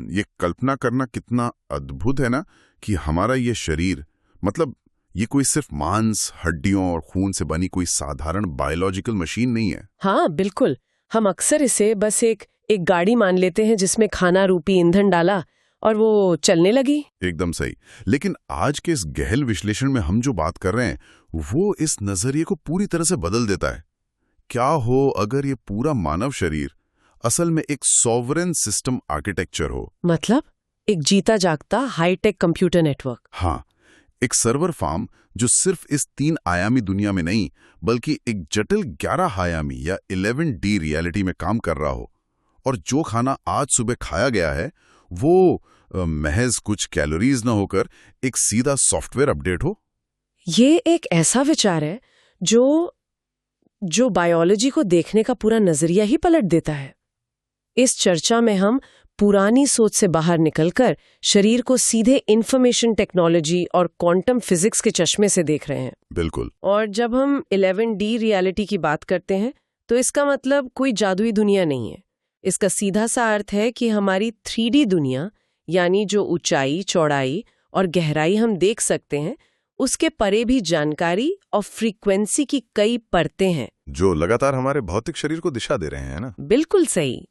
ये कल्पना करना कितना अद्भुत है ना कि हमारा ये शरीर, मतलब ये कोई सिर्फ मांस, हड्डियों और खून से बनी कोई साधारण बायोलॉजिकल मशीन नहीं है। हाँ बिल्कुल, हम अक्सर इसे बस एक गाड़ी मान लेते हैं जिसमें खाना रूपी ईंधन डाला और वो चलने लगी। एकदम सही। लेकिन आज के इस गहन विश्लेषण में हम जो बात कर रहे हैं वो इस नजरिए को पूरी तरह से बदल देता है। क्या हो अगर ये पूरा मानव शरीर असल में एक सॉवरेन सिस्टम आर्किटेक्चर हो? मतलब एक जीता जागता हाईटेक कंप्यूटर नेटवर्क। हाँ, एक सर्वर फार्म जो सिर्फ इस 3 आयामी दुनिया में नहीं बल्कि एक जटिल 11 आयामी या 11D रियलिटी में काम कर रहा हो, और जो खाना आज सुबह खाया गया है वो महज कुछ कैलोरीज न होकर एक सीधा सॉफ्टवेयर अपडेट हो। ये एक ऐसा विचार है जो बायोलॉजी को देखने का पूरा नजरिया ही पलट देता है। इस चर्चा में हम पुरानी सोच से बाहर निकलकर शरीर को सीधे इंफॉर्मेशन टेक्नोलॉजी और क्वांटम फिजिक्स के चश्मे से देख रहे हैं। बिल्कुल। और जब हम 11D रियलिटी की बात करते हैं तो इसका मतलब कोई जादुई दुनिया नहीं है। इसका सीधा सा अर्थ है कि हमारी 3D दुनिया, यानी जो ऊंचाई, चौड़ाई और गहराई हम देख सकते हैं, उसके परे भी जानकारी और फ्रीक्वेंसी की कई परतें हैं जो लगातार हमारे भौतिक शरीर को दिशा दे रहे हैं ना। बिल्कुल सही।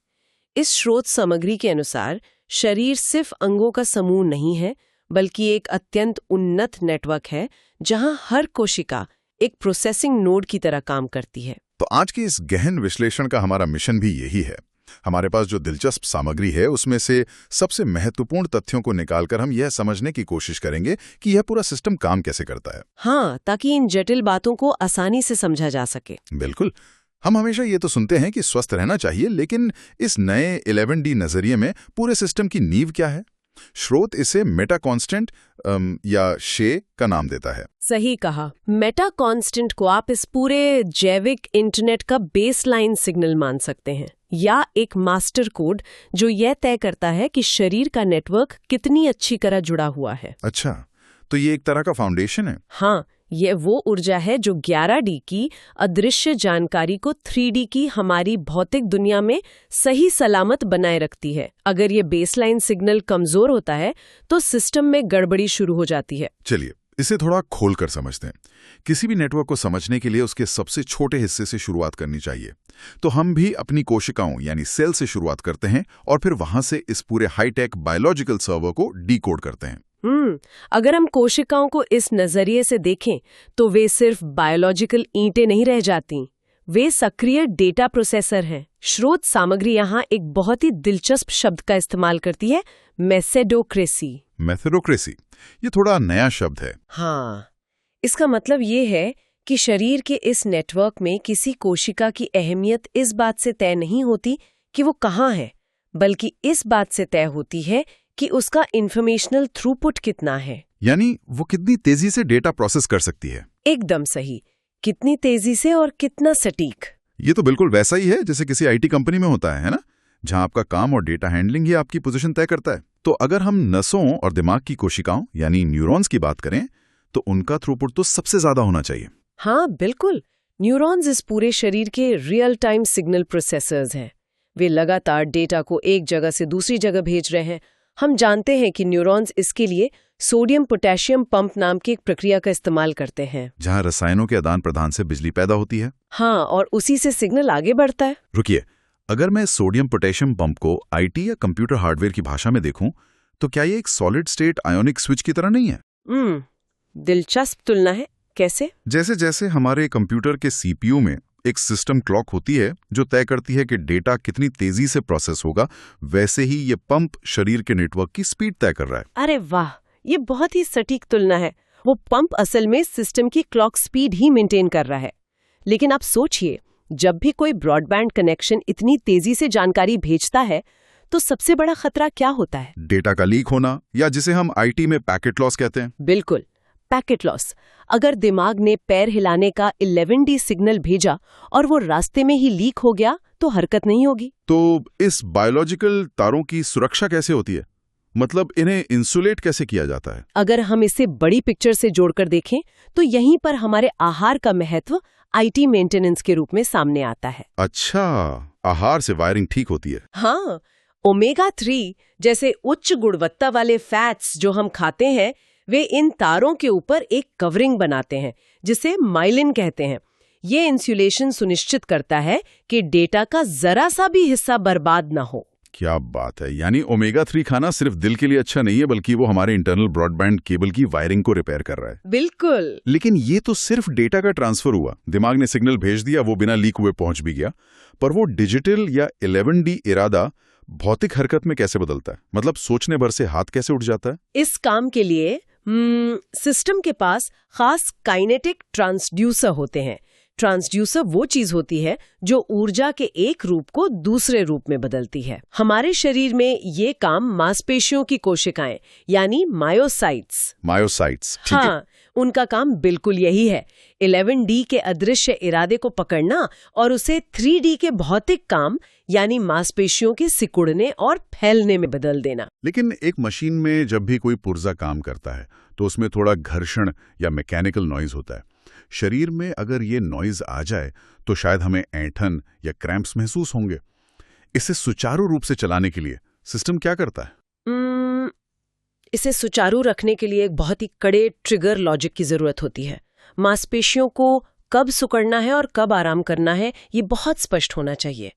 इस स्रोत सामग्री के अनुसार शरीर सिर्फ अंगों का समूह नहीं है, बल्कि एक अत्यंत उन्नत नेटवर्क है जहां हर कोशिका एक प्रोसेसिंग नोड की तरह काम करती है। तो आज के इस गहन विश्लेषण का हमारा मिशन भी यही है। हमारे पास जो दिलचस्प सामग्री है उसमें से सबसे महत्वपूर्ण तथ्यों को निकालकर हम यह समझने की कोशिश करेंगे कि यह पूरा सिस्टम काम कैसे करता है। हाँ, ताकि इन जटिल बातों को आसानी से समझा जा सके। बिल्कुल। हम हमेशा ये तो सुनते हैं कि स्वस्थ रहना चाहिए, लेकिन इस नए 11D नजरिए में पूरे सिस्टम की नींव क्या है? स्रोत इसे मेटा कांस्टेंट या शे का नाम देता है। सही कहा। मेटा कांस्टेंट को आप इस पूरे जैविक इंटरनेट का बेसलाइन सिग्नल मान सकते हैं, या एक मास्टर कोड जो यह तय करता है कि शरीर का नेटवर्क कितनी अच्छी तरह जुड़ा हुआ है। अच्छा, तो ये एक तरह का फाउंडेशन है। हाँ, ये वो ऊर्जा है जो 11D की अदृश्य जानकारी को 3D की हमारी भौतिक दुनिया में सही सलामत बनाए रखती है। अगर ये बेसलाइन सिग्नल कमजोर होता है तो सिस्टम में गड़बड़ी शुरू हो जाती है। चलिए इसे थोड़ा खोलकर समझते हैं। किसी भी नेटवर्क को समझने के लिए उसके सबसे छोटे हिस्से से शुरुआत करनी चाहिए। तो हम भी अपनी कोशिकाओं यानी सेल से शुरुआत करते हैं और फिर वहां से इस पूरे हाईटेक बायोलॉजिकल सर्वर को डीकोड करते हैं। अगर हम कोशिकाओं को इस नजरिए से देखें तो वे सिर्फ बायोलॉजिकल ईंटें नहीं रह जाती, वे सक्रिय डेटा प्रोसेसर हैं। स्रोत सामग्री यहाँ एक बहुत ही दिलचस्प शब्द का इस्तेमाल करती है, मेसेडोक्रेसी। मेथोडोक्रेसी, ये थोड़ा नया शब्द है। हाँ, इसका मतलब ये है कि शरीर के इस नेटवर्क में किसी कोशिका की अहमियत इस बात से तय नहीं होती कि वो कहाँ है, बल्कि इस बात से तय होती है कि उसका इंफॉर्मेशनल थ्रूपुट कितना है, यानी वो कितनी तेजी से डेटा प्रोसेस कर सकती है। एकदम सही, कितनी तेजी से और कितना सटीक। ये तो बिल्कुल वैसा ही है जैसे किसी IT कंपनी में होता है ना, जहां आपका काम और डेटा हैंडलिंग ही आपकी पोजीशन तय करता है। तो अगर हम नसों और दिमाग की कोशिकाओं यानी न्यूरॉन्स की बात करें तो उनका थ्रूपुट तो सबसे ज्यादा होना चाहिए। हाँ बिल्कुल, न्यूरॉन्स इस पूरे शरीर के रियल टाइम सिग्नल प्रोसेसर्स हैं। वे लगातार डेटा को एक जगह से दूसरी जगह भेज रहे हैं। हम जानते हैं कि न्यूरॉन्स इसके लिए सोडियम पोटेशियम पंप नाम की एक प्रक्रिया का इस्तेमाल करते हैं, जहां रसायनों के आदान प्रदान से बिजली पैदा होती है। हाँ, और उसी से सिग्नल आगे बढ़ता है। रुकिए, अगर मैं सोडियम पोटेशियम पंप को IT या कंप्यूटर हार्डवेयर की भाषा में देखूं तो क्या ये एक सॉलिड स्टेट आयोनिक स्विच की तरह नहीं है? दिलचस्प तुलना है। कैसे? जैसे जैसे हमारे कंप्यूटर के CPU में एक सिस्टम क्लॉक होती है जो तय करती है कि डेटा कितनी तेजी से प्रोसेस होगा, वैसे ही ये पंप शरीर के नेटवर्क की स्पीड तय कर रहा है। अरे वाह, ये बहुत ही सटीक तुलना है। वो पंप असल में सिस्टम की क्लॉक स्पीड ही मेंटेन कर रहा है। लेकिन आप सोचिए, जब भी कोई ब्रॉडबैंड कनेक्शन इतनी तेजी से जानकारी भेजता है तो सबसे बड़ा खतरा क्या होता है? डेटा का लीक होना, या जिसे हम IT में पैकेट लॉस कहते हैं। बिल्कुल, पैकेट लॉस। अगर दिमाग ने पैर हिलाने का 11D सिग्नल भेजा और वो रास्ते में ही लीक हो गया तो हरकत नहीं होगी। तो इस बायोलॉजिकल तारों की सुरक्षा कैसे होती है? मतलब इन्हें इंसुलेट कैसे किया जाता है? अगर हम इसे बड़ी पिक्चर से जोड़कर देखें तो यहीं पर हमारे आहार का महत्व IT मेंटेनेंस के रूप में सामने आता है। अच्छा, आहार से वायरिंग ठीक होती है। हाँ, ओमेगा 3 जैसे उच्च गुणवत्ता वाले फैट्स जो हम खाते हैं, वे इन तारों के ऊपर एक कवरिंग बनाते हैं जिसे माइलिन कहते हैं। ये इंसुलेशन सुनिश्चित करता है कि डेटा का जरा सा भी हिस्सा बर्बाद ना हो। क्या बात है, यानी ओमेगा 3 खाना सिर्फ दिल के लिए अच्छा नहीं है, बल्कि वो हमारे इंटरनल ब्रॉडबैंड केबल की वायरिंग को रिपेयर कर रहा है। बिल्कुल। लेकिन ये तो सिर्फ डेटा का ट्रांसफर हुआ, दिमाग ने सिग्नल भेज दिया, वो बिना लीक हुए पहुंच भी गया। पर वो डिजिटल या 11D इरादा भौतिक हरकत में कैसे बदलता है? मतलब सोचने भर से हाथ कैसे उठ जाता है? इस काम के लिए सिस्टम के पास खास काइनेटिक ट्रांसड्यूसर होते हैं। ट्रांसड्यूसर वो चीज होती है जो ऊर्जा के एक रूप को दूसरे रूप में बदलती है। हमारे शरीर में ये काम मांसपेशियों की कोशिकाएं यानी मायोसाइट्स, ठीक है। हाँ, उनका काम बिल्कुल यही है, 11D के अदृश्य इरादे को पकड़ना और उसे 3D के भौतिक काम यानी मांसपेशियों के सिकुड़ने और फैलने में बदल देना। लेकिन एक मशीन में जब भी कोई पुर्जा काम करता है तो उसमें थोड़ा घर्षण या मैकेनिकल नॉइज होता है। शरीर में अगर ये नॉइज आ जाए तो शायद हमें ऐंठन या क्रैम्प्स महसूस होंगे। इसे सुचारू रूप से चलाने के लिए सिस्टम क्या करता है? इसे सुचारू रखने के लिए एक बहुत ही कड़े ट्रिगर लॉजिक की जरूरत होती है। मांसपेशियों को कब सिकुड़ना है और कब आराम करना है, ये बहुत स्पष्ट होना चाहिए।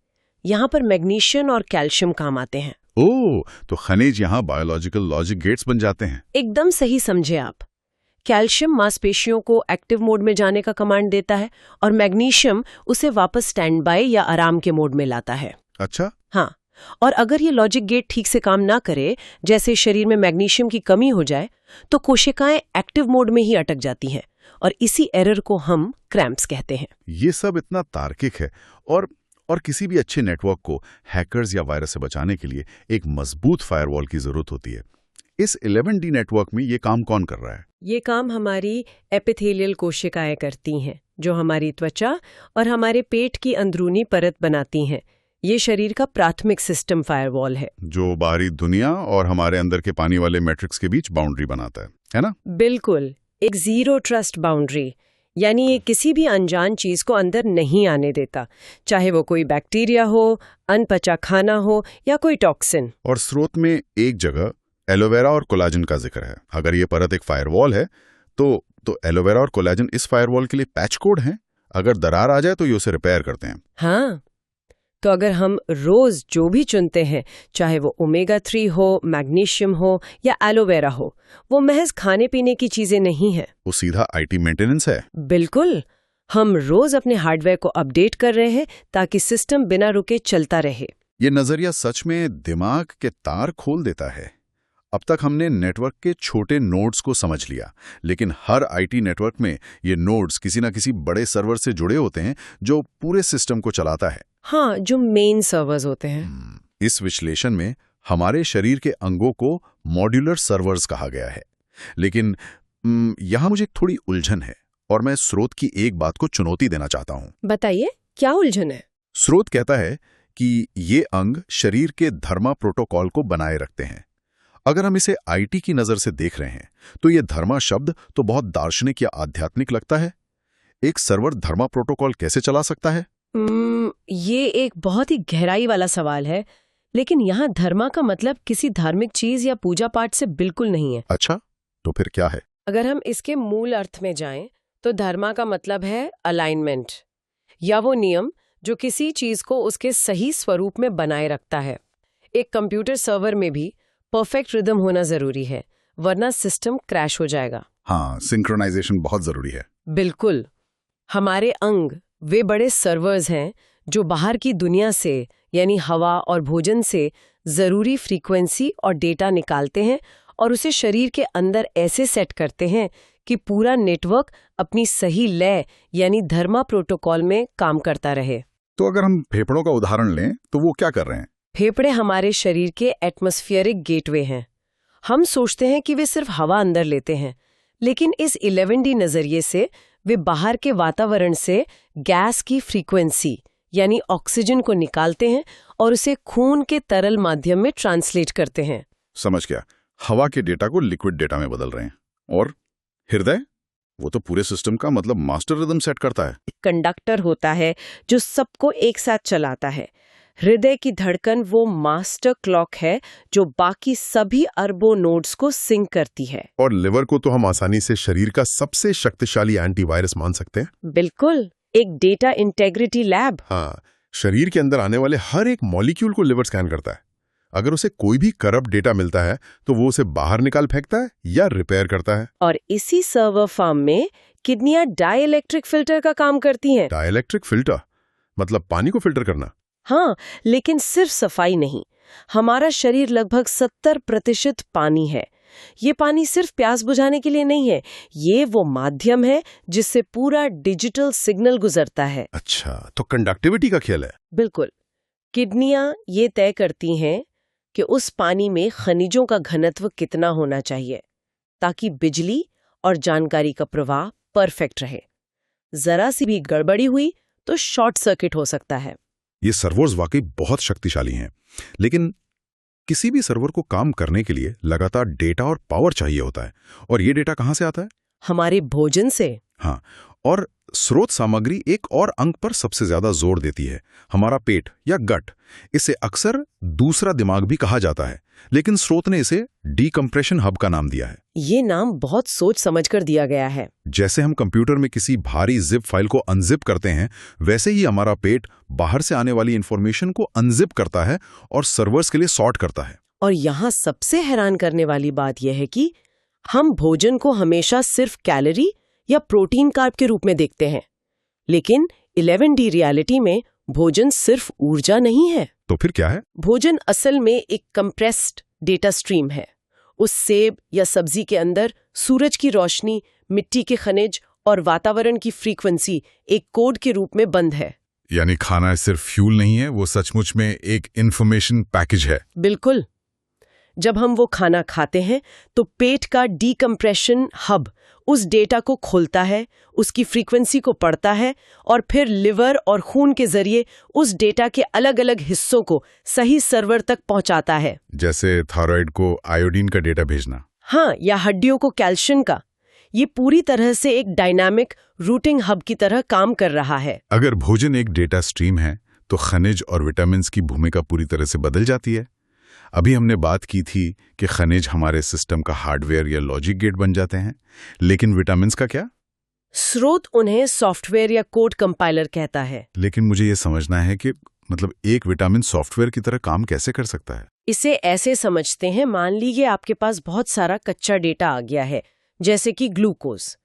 यहाँ पर मैग्नीशियम और कैल्शियम काम आते हैं। ओह, तो खनिज यहाँ बायोलॉजिकल लॉजिक गेट्स बन जाते हैं। एकदम सही समझे आप। कैल्शियम मांसपेशियों को एक्टिव मोड में जाने का कमांड देता है और मैग्नीशियम उसे वापस स्टैंड बाय या आराम के मोड में लाता है। अच्छा। हाँ, और अगर ये लॉजिक गेट ठीक से काम ना करे, जैसे शरीर में मैग्नीशियम की कमी हो जाए, तो कोशिकाएं एक्टिव मोड में ही अटक जाती हैं और इसी एरर को हम क्रैम्प्स कहते हैं। ये सब इतना तार्किक है और किसी भी अच्छे नेटवर्क को हैकर्स या वायरस से बचाने के लिए एक मजबूत फायरवॉल की जरूरत होती है। इस 11D नेटवर्क में ये काम कौन कर रहा है? ये काम हमारी एपिथेलियल कोशिकाएं करती हैं, जो हमारी त्वचा और हमारे पेट की अंदरूनी परत बनाती हैं। ये शरीर का प्राथमिक सिस्टम फायरवॉल है, जो बाहरी दुनिया और हमारे अंदर के पानी वाले मैट्रिक्स के बीच बाउंड्री बनाता है ना? बिल्कुल, एक जीरो ट्रस्ट बाउंड्री, यानी ये किसी भी अनजान चीज को अंदर नहीं आने देता, चाहे वो कोई बैक्टीरिया हो, अनपचा खाना हो या कोई टॉक्सिन। और स्रोत में एक जगह एलोवेरा और कोलाजन का जिक्र है। अगर ये परत एक फायरवॉल है तो एलोवेरा और कोलाजन इस फायरवॉल के लिए पैच कोड हैं। अगर दरार आ जाए तो ये उसे रिपेयर करते हैं। हाँ, तो अगर हम रोज जो भी चुनते हैं, चाहे वो ओमेगा 3 हो, मैग्नीशियम हो या एलोवेरा हो, वो महज खाने पीने की चीजें नहीं है, वो सीधा IT मेंटेनेंस है। बिल्कुल, हम रोज अपने हार्डवेयर को अपडेट कर रहे हैं ताकि सिस्टम बिना रुके चलता रहे। ये नजरिया सच में दिमाग के तार खोल देता है। अब तक हमने नेटवर्क के छोटे नोड्स को समझ लिया, लेकिन हर IT नेटवर्क में ये नोड्स किसी न किसी बड़े सर्वर से जुड़े होते हैं जो पूरे सिस्टम को चलाता है। हाँ, जो मेन सर्वर्स होते हैं। इस विश्लेषण में हमारे शरीर के अंगों को मॉड्यूलर सर्वर्स कहा गया है। लेकिन यहाँ मुझे थोड़ी उलझन है और मैं स्रोत की एक बात को चुनौती देना चाहता हूँ। बताइए, क्या उलझन है? स्रोत कहता है कि ये अंग शरीर के धर्मा प्रोटोकॉल को बनाए रखते हैं। अगर हम इसे IT की नजर से देख रहे हैं तो ये धर्मा शब्द तो बहुत दार्शनिक या आध्यात्मिक लगता है। एक सर्वर धर्मा प्रोटोकॉल कैसे चला सकता है? ये एक बहुत ही गहराई वाला सवाल है, लेकिन यहाँ धर्मा का मतलब किसी धार्मिक चीज या पूजा पाठ से बिल्कुल नहीं है। अच्छा, तो फिर क्या है? अगर हम इसके मूल अर्थ में जाएं, तो धर्मा का मतलब है अलाइनमेंट, या वो नियम जो किसी चीज को उसके सही स्वरूप में बनाए रखता है। एक कंप्यूटर सर्वर में भी परफेक्ट रिदम होना जरूरी है, वरना सिस्टम क्रैश हो जाएगा। हाँ, सिंक्रोनाइजेशन बहुत जरूरी है। बिल्कुल। हमारे अंग वे बड़े सर्वर्स हैं जो बाहर की दुनिया से, यानी हवा और भोजन से जरूरी फ्रीक्वेंसी और डेटा निकालते हैं और उसे शरीर के अंदर ऐसे सेट करते हैं कि पूरा नेटवर्क अपनी सही लय यानी धर्मा प्रोटोकॉल में काम करता रहे। तो अगर हम फेफड़ों का उदाहरण लें तो वो क्या कर रहे हैं? फेफड़े हमारे शरीर के एटमॉस्फेरिक गेटवे हैं। हम सोचते हैं कि वे सिर्फ हवा अंदर लेते हैं, लेकिन इस 11D नजरिए से वे बाहर के वातावरण से गैस की फ्रीक्वेंसी यानी ऑक्सीजन को निकालते हैं और उसे खून के तरल माध्यम में ट्रांसलेट करते हैं। समझ गया, हवा के डेटा को लिक्विड डेटा में बदल रहे हैं। और हृदय, वो तो पूरे सिस्टम का मतलब मास्टर रिदम सेट करता है। कंडक्टर होता है जो सबको एक साथ चलाता है। हृदय की धड़कन वो मास्टर क्लॉक है जो बाकी सभी अरबों नोड्स को सिंक करती है। और लिवर को तो हम आसानी से शरीर का सबसे शक्तिशाली एंटीवायरस मान सकते हैं। बिल्कुल, एक डेटा इंटेग्रिटी लैब। हाँ, शरीर के अंदर आने वाले हर एक मॉलिक्यूल को लिवर स्कैन करता है। अगर उसे कोई भी करप्ट डेटा मिलता है तो वो उसे बाहर निकाल फेंकता है या रिपेयर करता है। और इसी सर्वर फार्म में किडनियां डाइलेक्ट्रिक फिल्टर का काम करती हैं। डाइलेक्ट्रिक फिल्टर मतलब पानी को फिल्टर करना? हाँ, लेकिन सिर्फ सफाई नहीं। हमारा शरीर लगभग 70% पानी है। ये पानी सिर्फ प्यास बुझाने के लिए नहीं है, ये वो माध्यम है जिससे पूरा डिजिटल सिग्नल गुजरता है। अच्छा, तो कंडक्टिविटी का खेल है। बिल्कुल। किडनियां ये तय करती हैं कि उस पानी में खनिजों का घनत्व कितना होना चाहिए ताकि बिजली और जानकारी का प्रवाह परफेक्ट रहे। जरा सी भी गड़बड़ी हुई तो शॉर्ट सर्किट हो सकता है। ये सर्वर्स वाकई बहुत शक्तिशाली हैं, लेकिन किसी भी सर्वर को काम करने के लिए लगातार डेटा और पावर चाहिए होता है। और ये डेटा कहाँ से आता है? हमारे भोजन से। हाँ, और स्रोत सामग्री एक और अंक पर सबसे ज्यादा जोर देती है, हमारा पेट या गट। इसे अक्सर दूसरा दिमाग भी कहा जाता है, लेकिन स्रोत ने इसे डीकम्प्रेशन हब का नाम दिया है। ये नाम बहुत सोच समझकर दिया गया है। जैसे हम कंप्यूटर में किसी भारी जिप फाइल को अनजिप करते हैं, वैसे ही हमारा पेट बाहर से आने वाली इंफॉर्मेशन को अनजिप करता है और सर्वर्स के लिए सॉर्ट करता है। और यहाँ सबसे हैरान करने वाली बात यह है कि हम भोजन को हमेशा सिर्फ कैलोरी या प्रोटीन कार्ब के रूप में देखते हैं, लेकिन 11D रियलिटी में भोजन सिर्फ ऊर्जा नहीं है। तो फिर क्या है? भोजन असल में एक कंप्रेस्ड डेटा स्ट्रीम है। उस सेब या सब्जी के अंदर सूरज की रोशनी, मिट्टी के खनिज और वातावरण की फ्रीक्वेंसी एक कोड के रूप में बंद है। यानी खाना सिर्फ फ्यूल नहीं है, वो सचमुच में एक इंफॉर्मेशन पैकेज है। बिल्कुल। जब हम वो खाना खाते हैं तो पेट का डीकम्प्रेशन हब उस डेटा को खोलता है, उसकी फ्रीक्वेंसी को पढ़ता है और फिर लिवर और खून के जरिए उस डेटा के अलग अलग हिस्सों को सही सर्वर तक पहुंचाता है। जैसे थायराइड को आयोडीन का डेटा भेजना। हाँ, या हड्डियों को कैल्शियम का। ये पूरी तरह से एक डायनामिक रूटिंग हब की तरह काम कर रहा है। अगर भोजन एक डेटा स्ट्रीम है तो खनिज और विटामिन्स की भूमिका पूरी तरह से बदल जाती है। अभी हमने बात की थी कि खनिज हमारे सिस्टम का हार्डवेयर या लॉजिक गेट बन जाते हैं, लेकिन विटामिन्स का क्या? स्रोत उन्हें सॉफ्टवेयर या कोड कंपाइलर कहता है। लेकिन मुझे ये समझना है कि मतलब एक विटामिन सॉफ्टवेयर की तरह काम कैसे कर सकता है? इसे ऐसे समझते हैं, मान लीजिए आपके पास बहुत सारा कच्चा डेटा आ गया है, जैसे कि ग्लूकोज।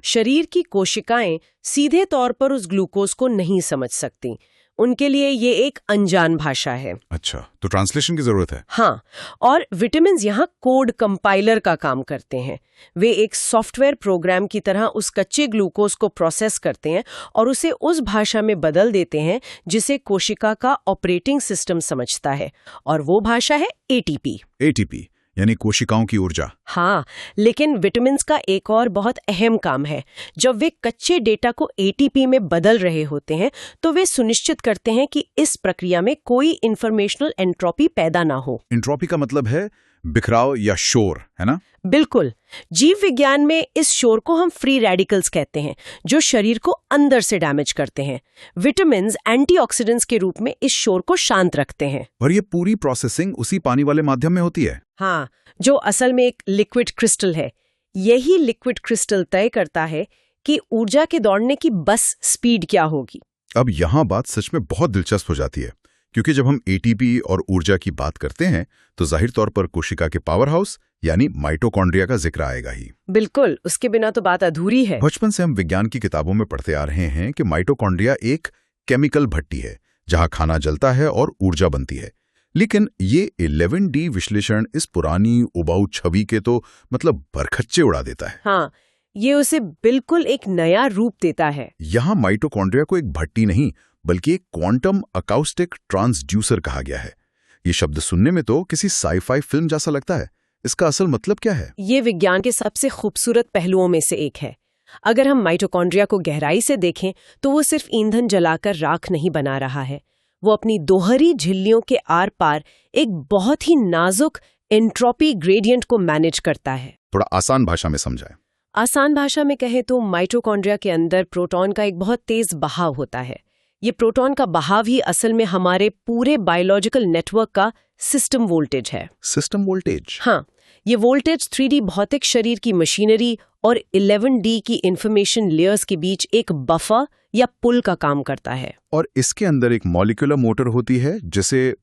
शरीर की कोशिकाएं सीधे तौर पर उस ग्लूकोज को नहीं समझ सकती, उनके लिए ये एक अनजान भाषा है। अच्छा, तो ट्रांसलेशन की जरूरत है। हाँ, और विटामिन्स यहाँ कोड कंपाइलर का काम करते हैं। वे एक सॉफ्टवेयर प्रोग्राम की तरह उस कच्चे ग्लूकोज को प्रोसेस करते हैं और उसे उस भाषा में बदल देते हैं जिसे कोशिका का ऑपरेटिंग सिस्टम समझता है, और वो भाषा है एटीपी। एटीपी यानी कोशिकाओं की ऊर्जा। हाँ, लेकिन विटामिन्स का एक और बहुत अहम काम है। जब वे कच्चे डेटा को एटीपी में बदल रहे होते हैं तो वे सुनिश्चित करते हैं कि इस प्रक्रिया में कोई इंफॉर्मेशनल एंट्रोपी पैदा ना हो। एंट्रोपी का मतलब है बिखराव या शोर, है ना? बिल्कुल। जीव विज्ञान में इस शोर को हम फ्री रेडिकल्स कहते हैं, जो शरीर को अंदर से डैमेज करते हैं। विटामिन्स एंटीऑक्सीडेंट्स के रूप में इस शोर को शांत रखते हैं। और ये पूरी प्रोसेसिंग उसी पानी वाले माध्यम में होती है। हाँ, जो असल में एक लिक्विड क्रिस्टल है। यही लिक्विड क्रिस्टल तय करता है कि ऊर्जा के दौड़ने की बस स्पीड क्या होगी। अब यहाँ बात सच में बहुत दिलचस्प हो जाती है, क्योंकि जब हम एटीपी और ऊर्जा की बात करते हैं तो जाहिर तौर पर कोशिका के पावर हाउस यानी माइटोकॉन्ड्रिया का जिक्र आएगा ही। बिल्कुल, उसके बिना तो बात अधूरी है। बचपन से हम विज्ञान की किताबों में पढ़ते आ रहे हैं कि माइटोकॉन्ड्रिया एक केमिकल भट्टी है जहां खाना जलता है और ऊर्जा बनती है। लेकिन ये 11D विश्लेषण इस पुरानी उबाऊ छवि के तो मतलब बरखच्चे उड़ा देता है। हाँ, ये उसे बिल्कुल एक नया रूप देता है। यहाँ माइटोकॉन्ड्रिया को एक भट्टी नहीं बल्कि एक क्वांटम अकाउस्टिक ट्रांसड्यूसर कहा गया है। ये शब्द सुनने में तो किसी साई-फाई फिल्म जैसा लगता है। इसका असल मतलब क्या है? ये विज्ञान के सबसे खूबसूरत पहलुओं में से एक है। अगर हम माइटोकॉन्ड्रिया को गहराई से देखें तो वो सिर्फ ईंधन जलाकर राख नहीं बना रहा है। वो अपनी दोहरी झिल्लियों के आर पार एक बहुत ही नाजुक एंट्रोपी ग्रेडियंट को मैनेज करता है। थोड़ा आसान भाषा में समझाएं। आसान भाषा में कहें तो माइटोकॉन्ड्रिया के अंदर प्रोटॉन का एक बहुत तेज बहाव होता है। ये प्रोटॉन का बहाव ही असल में हमारे पूरे बायोलॉजिकल नेटवर्क का सिस्टम वोल्टेज है। System voltage? हाँ, ये वोल्टेज 3D भौतिक शरीर की मशीनरी और 11D की इंफॉर्मेशन लेयर्स के बीच एक बफर या पुल का काम करता है। और इसके अंदर एक मॉलिक्यूलर मोटर होती है जिसे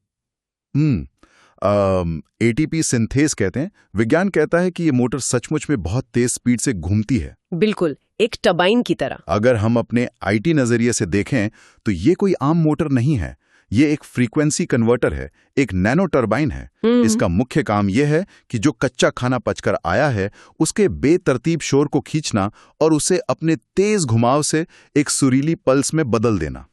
ATP सिंथेस कहते हैं। विज्ञान कहता है कि ये मोटर सचमुच में बहुत तेज स्पीड से घूमती है। बिल्कुल, एक टरबाइन की तरह। अगर हम अपने IT नजरिए से देखें तो ये कोई आम मोटर नहीं है, ये एक फ्रीक्वेंसी कन्वर्टर है, एक नैनो टरबाइन है। इसका मुख्य काम यह है कि जो कच्चा खाना पचकर आया है उसके बेतरतीब शोर को खींचना और उसे अपने तेज घुमाव से एक सुरीली पल्स में बदल देना।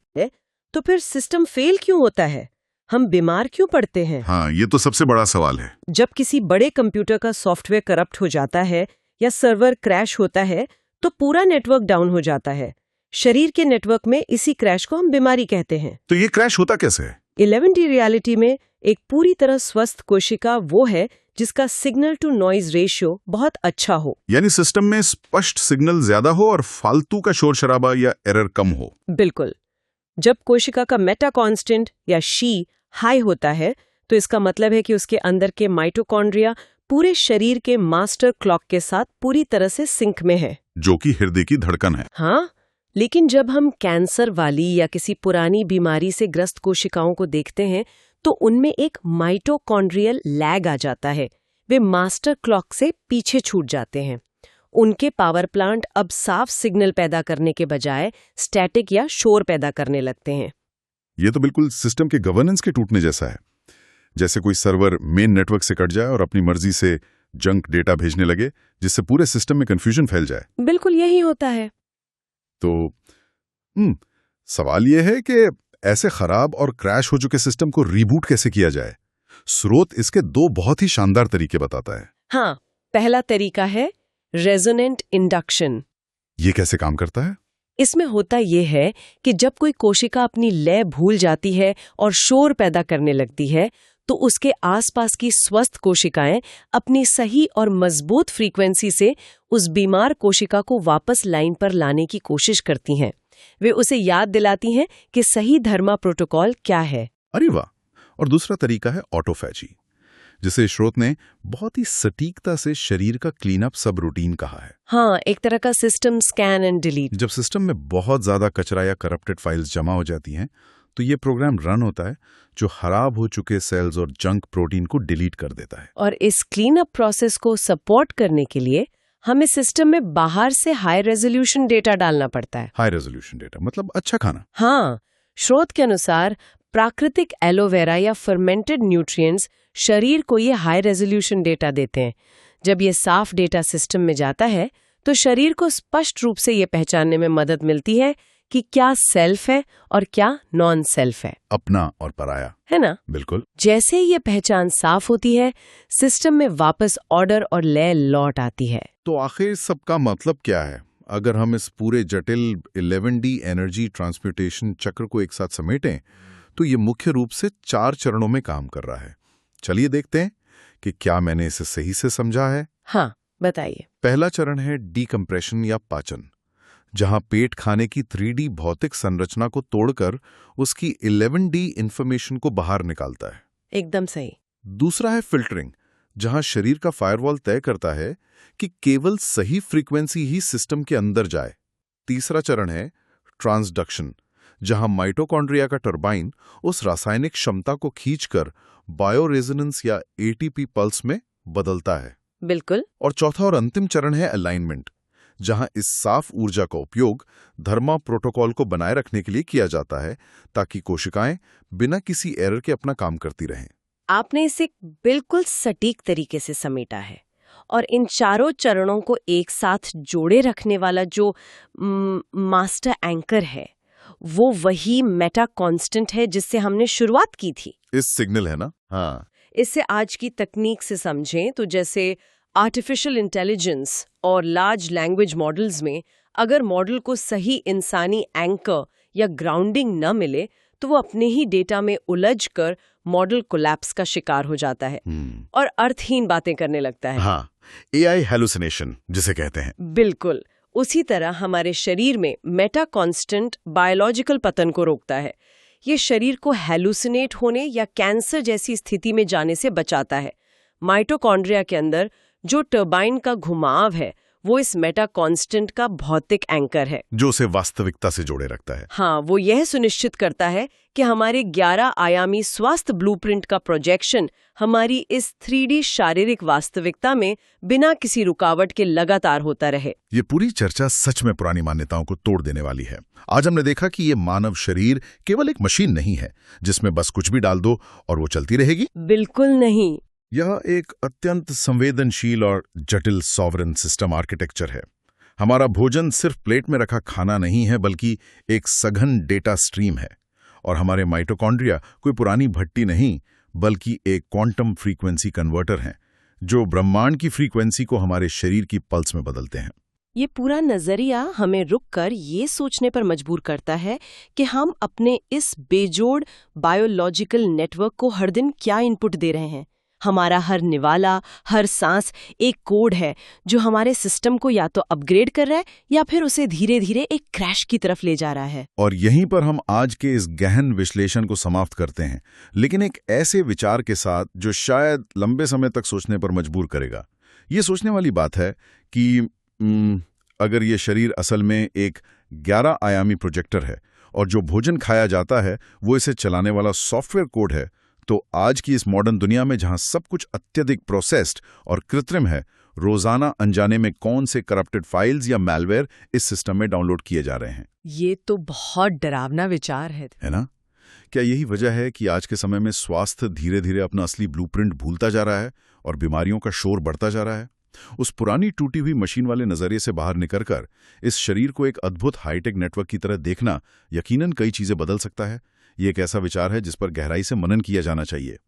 तो फिर सिस्टम फेल क्यों होता है? हम बीमार क्यों पड़ते हैं? हाँ, ये तो सबसे बड़ा सवाल है। जब किसी बड़े कंप्यूटर का सॉफ्टवेयर करप्ट हो जाता है या सर्वर क्रैश होता है तो पूरा नेटवर्क डाउन हो जाता है। शरीर के नेटवर्क में इसी क्रैश को हम बीमारी कहते हैं। तो ये क्रैश होता कैसे है? 11D रियलिटी में एक पूरी तरह स्वस्थ कोशिका वो है जिसका सिग्नल टू नॉइज रेशियो बहुत अच्छा हो। यानी सिस्टम में स्पष्ट सिग्नल ज्यादा हो और फालतू का शोर शराबा या एरर कम हो। बिल्कुल। जब कोशिका का मेटा कांस्टेंट या शी हाई होता है तो इसका मतलब है कि उसके अंदर के माइटोकॉन्ड्रिया पूरे शरीर के मास्टर क्लॉक के साथ पूरी तरह से सिंक में है, जो कि हृदय की धड़कन है। हाँ, लेकिन जब हम कैंसर वाली या किसी पुरानी बीमारी से ग्रस्त कोशिकाओं को देखते हैं तो उनमें एक माइटोकॉन्ड्रियल लैग आ जाता है। वे मास्टर क्लॉक से पीछे छूट जाते हैं। उनके पावर प्लांट अब साफ सिग्नल पैदा करने के बजाय स्टैटिक या शोर पैदा करने लगते हैं। ये तो बिल्कुल सिस्टम के गवर्नेंस के टूटने जैसा है। जैसे कोई सर्वर मेन नेटवर्क से कट जाए और अपनी मर्जी से जंक डेटा भेजने लगे, जिससे पूरे सिस्टम में कंफ्यूजन फैल जाए। बिल्कुल यही होता है। तो सवाल यह है कि ऐसे खराब और क्रैश हो चुके सिस्टम को रीबूट कैसे किया जाए? स्रोत इसके 2 बहुत ही शानदार तरीके बताता है। हाँ, पहला तरीका है रेजोनेंट इंडक्शन। ये कैसे काम करता है? इसमें होता यह है कि जब कोई कोशिका अपनी लय भूल जाती है और शोर पैदा करने लगती है तो उसके आसपास की स्वस्थ कोशिकाएं अपनी सही और मजबूत फ्रीक्वेंसी से उस बीमार कोशिका को वापस लाइन पर लाने की कोशिश करती हैं। वे उसे याद दिलाती हैं कि सही धर्मा प्रोटोकॉल क्या है। अरे वाह! और दूसरा तरीका है ऑटोफैजी, जिसे स्रोत ने बहुत ही सटीकता से शरीर का क्लीन अप सब रूटीन कहा है। हाँ, एक तरह का सिस्टम स्कैन एंड डिलीट। जब सिस्टम में बहुत ज्यादा कचरा या करप्टेड फाइल्स जमा हो जाती हैं तो ये प्रोग्राम रन होता है जो खराब हो चुके सेल्स और जंक प्रोटीन को डिलीट कर देता है। और इस क्लीन अप प्रोसेस को सपोर्ट करने के लिए हमें सिस्टम में बाहर से हाई रेजोल्यूशन डेटा डालना पड़ता है। हाई रेजोल्यूशन डेटा मतलब अच्छा खाना? हाँ, स्रोत के अनुसार प्राकृतिक एलोवेरा या फर्मेंटेड न्यूट्रिएंट्स शरीर को ये हाई रेजोल्यूशन डेटा देते हैं। जब ये साफ डेटा सिस्टम में जाता है तो शरीर को स्पष्ट रूप से ये पहचानने में मदद मिलती है कि क्या सेल्फ है और क्या नॉन सेल्फ है, अपना और पराया, है ना? बिल्कुल। जैसे ही ये पहचान साफ होती है, सिस्टम में वापस ऑर्डर और लय लौट आती है। तो आखिर सबका मतलब क्या है? अगर हम इस पूरे जटिल 11D एनर्जी ट्रांसम्यूटेशन चक्र को एक साथ समेटें तो ये मुख्य रूप से 4 चरणों में काम कर रहा है। चलिए देखते हैं कि क्या मैंने इसे सही से समझा है। हाँ, बताइए। पहला चरण है डीकम्प्रेशन या पाचन, जहां पेट खाने की 3D भौतिक संरचना को तोड़कर उसकी 11D इंफॉर्मेशन को बाहर निकालता है। एकदम सही। दूसरा है फिल्टरिंग, जहां शरीर का फायरवॉल तय करता है कि केवल सही फ्रीक्वेंसी ही सिस्टम के अंदर जाए। तीसरा चरण है ट्रांसडक्शन, जहां माइटोकॉन्ड्रिया का टरबाइन उस रासायनिक क्षमता को खींचकर बायोरेजोनेंस या ATP पल्स में बदलता है। बिल्कुल। और चौथा और अंतिम चरण है अलाइनमेंट, जहां इस साफ ऊर्जा का उपयोग धर्मा प्रोटोकॉल को बनाए रखने के लिए किया जाता है ताकि कोशिकाएं बिना किसी एरर के अपना काम करती रहें। आपने इसे बिल्कुल सटीक तरीके से समेटा है और इन चारों चरणों को एक साथ जोड़े रखने वाला जो मास्टर एंकर है वो वही मेटा कांस्टेंट है जिससे हमने शुरुआत की थी। इस सिग्नल है ना? हाँ। इसे आज की तकनीक से समझें तो जैसे आर्टिफिशियल इंटेलिजेंस और लार्ज लैंग्वेज मॉडल्स में अगर मॉडल को सही इंसानी एंकर या ग्राउंडिंग न मिले तो वो अपने ही डेटा में उलझकर मॉडल कोलैप्स का शिकार हो जाता है और अर्थहीन बातें करने लगता है। हाँ, AI हेलुसिनेशन जिसे कहते हैं। बिल्कुल। उसी तरह हमारे शरीर में मेटा कांस्टेंट बायोलॉजिकल पतन को रोकता है। ये शरीर को हैलुसिनेट होने या कैंसर जैसी स्थिति में जाने से बचाता है। माइटोकॉन्ड्रिया के अंदर जो टर्बाइन का घुमाव है वो इस मेटा कांस्टेंट का भौतिक एंकर है, जो उसे वास्तविकता से जोड़े रखता है। हाँ, वो यह सुनिश्चित करता है कि हमारे 11 आयामी स्वास्थ्य ब्लूप्रिंट का प्रोजेक्शन हमारी इस 3D शारीरिक वास्तविकता में बिना किसी रुकावट के लगातार होता रहे। ये पूरी चर्चा सच में पुरानी मान्यताओं को तोड़ देने वाली है। आज हमने देखा कि ये मानव शरीर केवल एक मशीन नहीं है जिसमें बस कुछ भी डाल दो और वो चलती रहेगी। बिल्कुल नहीं। यह एक अत्यंत संवेदनशील और जटिल सॉवरेन सिस्टम आर्किटेक्चर है। हमारा भोजन सिर्फ प्लेट में रखा खाना नहीं है, बल्कि एक सघन डेटा स्ट्रीम है। और हमारे माइटोकॉन्ड्रिया कोई पुरानी भट्टी नहीं, बल्कि एक क्वांटम फ्रीक्वेंसी कन्वर्टर हैं, जो ब्रह्मांड की फ्रीक्वेंसी को हमारे शरीर की पल्स में बदलते हैं। ये पूरा नजरिया हमें रुककर ये सोचने पर मजबूर करता है कि हम अपने इस बेजोड़ बायोलॉजिकल नेटवर्क को हर दिन क्या इनपुट दे रहे हैं। हमारा हर निवाला, हर सांस एक कोड है जो हमारे सिस्टम को या तो अपग्रेड कर रहा है या फिर उसे धीरे धीरे एक क्रैश की तरफ ले जा रहा है। और यहीं पर हम आज के इस गहन विश्लेषण को समाप्त करते हैं, लेकिन एक ऐसे विचार के साथ जो शायद लंबे समय तक सोचने पर मजबूर करेगा। ये सोचने वाली बात है कि अगर ये शरीर असल में एक 11 आयामी प्रोजेक्टर है और जो भोजन खाया जाता है वो इसे चलाने वाला सॉफ्टवेयर कोड है, तो आज की इस मॉडर्न दुनिया में जहां सब कुछ अत्यधिक प्रोसेस्ड और कृत्रिम है, रोजाना अनजाने में कौन से करप्टेड फाइल्स या मैलवेयर इस सिस्टम में डाउनलोड किए जा रहे हैं। ये तो बहुत डरावना विचार है ना? क्या यही वजह है कि आज के समय में स्वास्थ्य धीरे धीरे अपना असली ब्लूप्रिंट भूलता जा रहा है और बीमारियों का शोर बढ़ता जा रहा है? उस पुरानी टूटी हुई मशीन वाले नजरिए से बाहर निकलकर इस शरीर को एक अद्भुत हाईटेक नेटवर्क की तरह देखना यकीनन कई चीजें बदल सकता है। ये एक ऐसा विचार है जिस पर गहराई से मनन किया जाना चाहिए।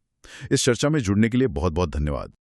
इस चर्चा में जुड़ने के लिए बहुत बहुत धन्यवाद।